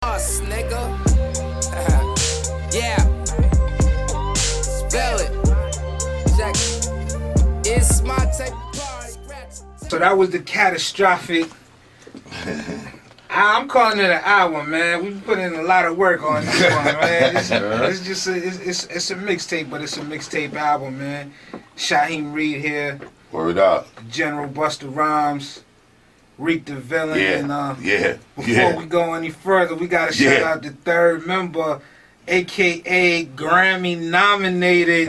Us, nigga. Yeah. Spell it. Check it. It's my type of party. So that was the Catastrophic. I'm calling it an album, man. We put in a lot of work on this one, man. It's just it's a mixtape, but it's a mixtape album, man. Shaheem Reid here. Word up. General Busta Rhymes. Reek Da Villian. Yeah. Before we go any further, we gotta shout out the third member, aka Grammy nominated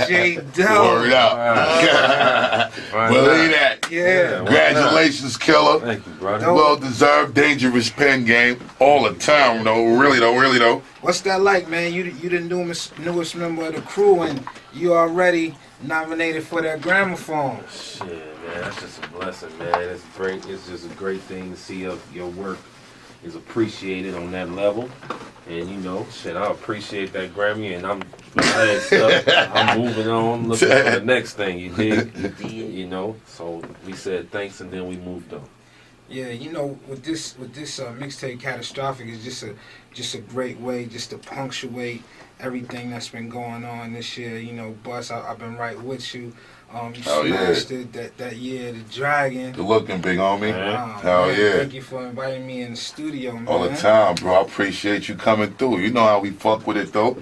J-Doe. Word up. Believe that. Yeah. Congratulations, killer. Thank you, brother. Well deserved, dangerous pen game all the time, though. Really though. What's that like, man? You the newest member of the crew, and you already nominated for that gramophone. Shit, man, that's just a blessing, man. It's great. It's just a great thing to see your work is appreciated on that level. And you know, shit, I appreciate that Grammy, and I'm moving on, looking for the next thing. You dig? You know. So we said thanks, and then we moved on. Yeah, you know, with this mixtape Catastrophic is just a great way just to punctuate everything that's been going on this year. You know, Bus, I've been right with you. You smashed it that year, the Dragon. Good looking, big homie. Hell man, yeah. Thank you for inviting me in the studio, man. All the time, bro. I appreciate you coming through. You know how we fuck with it, though.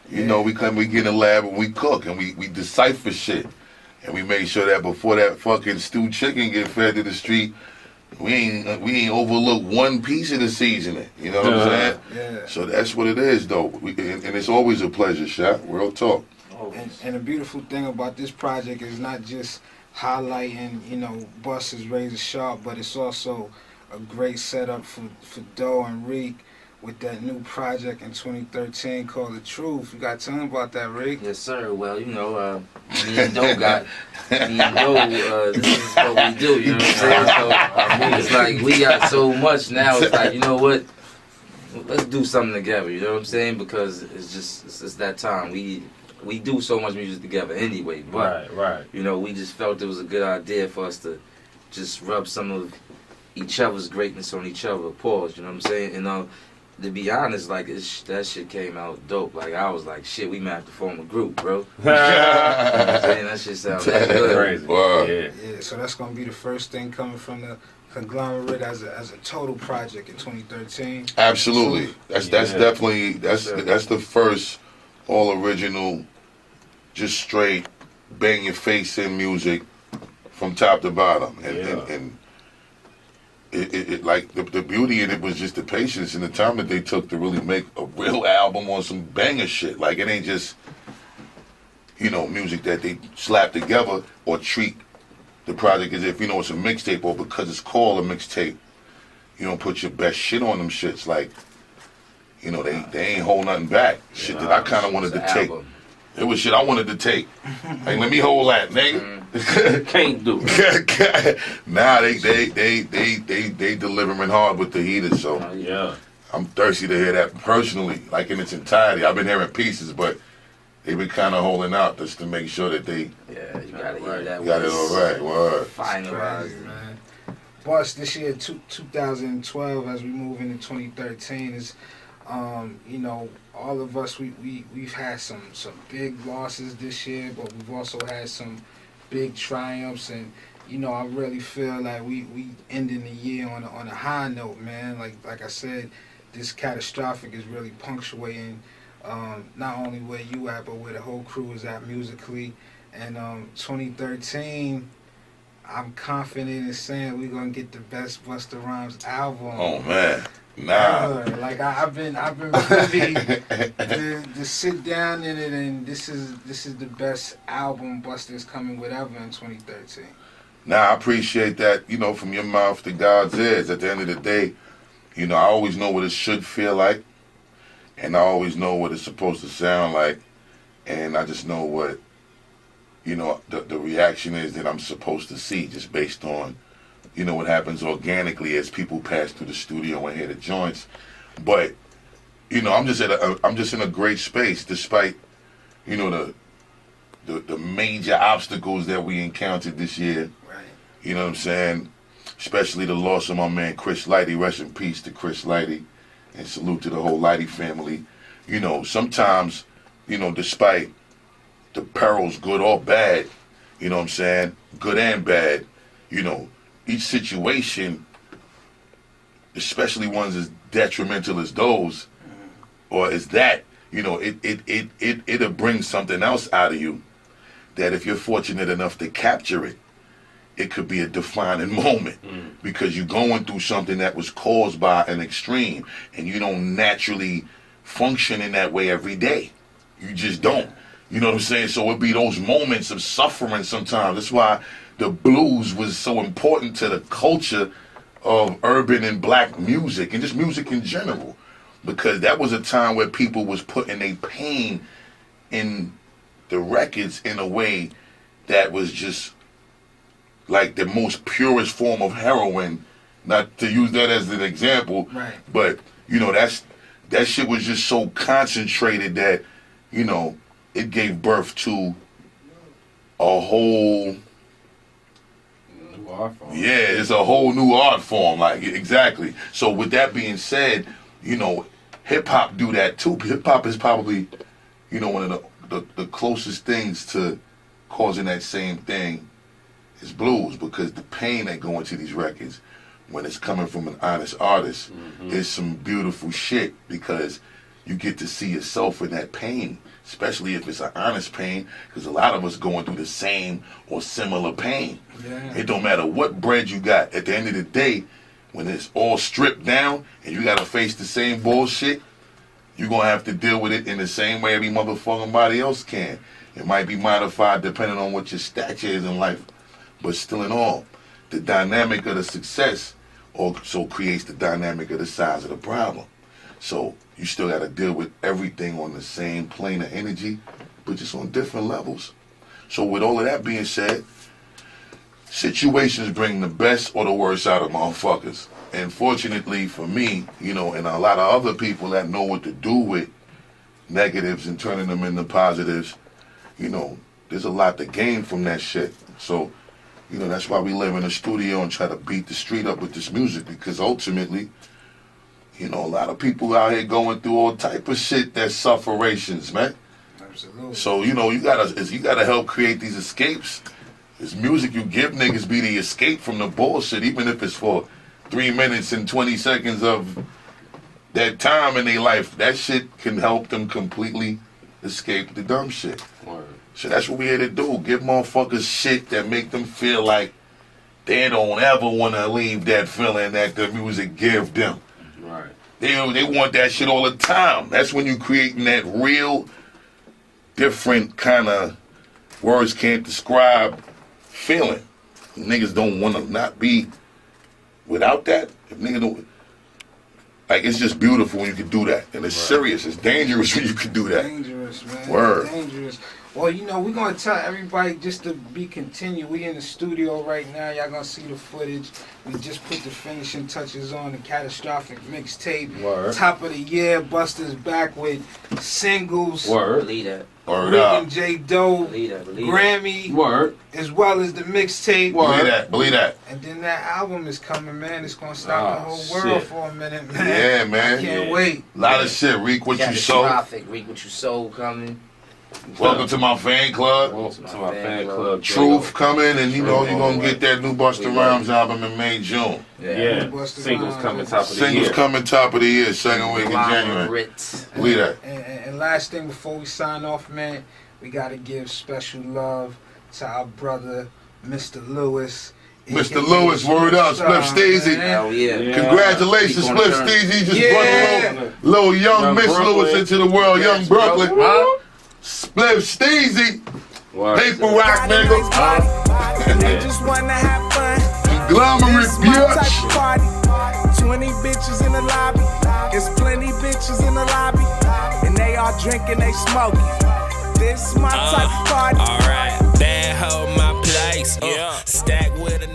You know, we get in the lab and we cook and we decipher shit. And we make sure that before that fucking stewed chicken get fed to the street, we ain't overlook one piece of the seasoning. You know what I'm saying? Yeah. So that's what it is, though. And it's always a pleasure, Shaq. Real talk. And the beautiful thing about this project is not just highlighting, you know, Busta's razor sharp, but it's also a great setup for Doe and Reek with that new project in 2013 called The Truth. You got to tell them about that, Reek? Yes, sir. Well, you know, me and Doe this is what we do, you know what I'm saying? So, I mean, it's like we got so much now, it's like, you know what? Let's do something together, you know what I'm saying? Because it's that time. We do so much music together anyway, but right. You know, we just felt it was a good idea for us to just rub some of each other's greatness on each other. Pause, you know what I'm saying? And to be honest, like that shit came out dope. Like I was like, shit, we might have to form a group, bro. You know what I'm saying? That shit sounds good. Crazy. Wow. Yeah. So that's gonna be the first thing coming from the Conglomerate as a total project in 2013. Absolutely. That's definitely that's the first all original, just straight bang your face in music from top to bottom. And it like the beauty in it was just the patience and the time that they took to really make a real album on some banger shit. Like it ain't just, you know, music that they slap together or treat the project as if, you know, it's a mixtape, or because it's called a mixtape, you don't put your best shit on them shits. Like, you know, they ain't hold nothing back. Shit that I kind of wanted to take. It was shit I wanted to take. Like, let me hold that, nigga. Can't do it. Nah, they delivering hard with the heater. So I'm thirsty to hear that personally, like in its entirety. I've been hearing pieces, but they've been kind of holding out just to make sure that they you gotta hear that. got it all right. Word. Finalized, man. Boss, this year 2012, as we move into 2013, is you know, all of us we've had some big losses this year, but we've also had some big triumphs, and you know, I really feel like we ending the year on a high note, man. Like I said, this Catastrophic is really punctuating not only where you at, but where the whole crew is at musically. And 2013, I'm confident in saying we're gonna get the best Busta Rhymes album. Oh man. Nah. Like I've been privy to sit down in it, and this is the best album Busta's coming with ever in 2013. Nah, I appreciate that, you know, from your mouth to God's ears. At the end of the day, you know, I always know what it should feel like, and I always know what it's supposed to sound like, and I just know what, you know, the reaction is that I'm supposed to see, just based on, you know, what happens organically as people pass through the studio and hear the joints. But, you know, I'm just in a great space, despite, you know, the major obstacles that we encountered this year. Right. You know what I'm saying? Especially the loss of my man Chris Lighty. Rest in peace to Chris Lighty and salute to the whole Lighty family. You know, sometimes, you know, despite the perils, good or bad, you know what I'm saying, good and bad, you know, each situation, especially ones as detrimental as those, or as that, you know, it'll bring something else out of you that if you're fortunate enough to capture it, it could be a defining moment because you're going through something that was caused by an extreme and you don't naturally function in that way every day. You just don't. You know what I'm saying? So it'd be those moments of suffering sometimes. That's why the blues was so important to the culture of urban and black music and just music in general, because that was a time where people was putting their pain in the records in a way that was just like the most purest form of heroin. Not to use that as an example, right. But you know that shit was just so concentrated that, you know, it gave birth to a whole new art form. Yeah, it's a whole new art form, like exactly. So with that being said, you know, hip hop do that too. Hip hop is probably, you know, one of the closest things to causing that same thing is blues, because the pain that go into these records when it's coming from an honest artist is some beautiful shit, because you get to see yourself in that pain, especially if it's an honest pain, because a lot of us going through the same or similar pain. Yeah. It don't matter what bread you got. At the end of the day, when it's all stripped down and you got to face the same bullshit, you're going to have to deal with it in the same way every motherfucking body else can. It might be modified depending on what your stature is in life, but still in all, the dynamic of the success also creates the dynamic of the size of the problem. So you still got to deal with everything on the same plane of energy, but just on different levels. So with all of that being said, situations bring the best or the worst out of motherfuckers. And fortunately for me, you know, and a lot of other people that know what to do with negatives and turning them into positives, you know, there's a lot to gain from that shit. So, you know, that's why we live in a studio and try to beat the street up with this music, because ultimately, you know, a lot of people out here going through all type of shit that's sufferations, man. Absolutely. So, you know, you gotta help create these escapes. This music you give niggas be the escape from the bullshit, even if it's for 3 minutes and 20 seconds of that time in their life. That shit can help them completely escape the dumb shit. Word. So that's what we here to do. Give motherfuckers shit that make them feel like they don't ever want to leave that feeling that the music give them. Right. They want that shit all the time. That's when you creating that real, different kind of words can't describe feeling. Niggas don't want to not be without that. If niggas don't, like, it's just beautiful when you can do that. And it's serious. It's dangerous when you can do that. Dangerous, man. Word. Dangerous. Well, you know, we're going to tell everybody just to be continued. We in the studio right now. Y'all going to see the footage. We just put the finishing touches on the Catastrophic mixtape. Word. Top of the year. Busta's back with singles. Word. Believe that. Word Rick up. and J-Doe. Believe that. Believe Grammy. Word. As well as the mixtape. Believe that. Believe that. And then that album is coming, man. It's going to stop the Oh, whole world shit. for a minute, man. Yeah, man. I can't Yeah. wait. A lot of shit. Reek what you sold. Catastrophic. Reek what you sold coming. Welcome to my fan club. Welcome to my fan club. Truth coming, and you know Truth you're all gonna the get that new Busta Rhymes album in May, June. Yeah. Busta Singles Rhymes. coming top of the Singles year. coming top of the year, second week in January. Conglomerate. Believe that. And last thing before we sign off, man, we got to give special love to our brother, Mr. Lewis. Mr. Lewis, word up, Spliff Steezy. Hell yeah. Yeah. Congratulations, Keep on Spliff turning. Steezy. Just Yeah. brought a little young Miss Brooklyn. Lewis into the world, young Brooklyn. Huh? Spliff Steezy, Word. Paper Rock, nigga. And they just wanna have fun. Conglomerate, This my type of bitch. party. 20 bitches in the lobby. There's plenty bitches in the lobby. And they all drinking, they smoking. This my type of party. Alright, bad hoe my place. Stack with a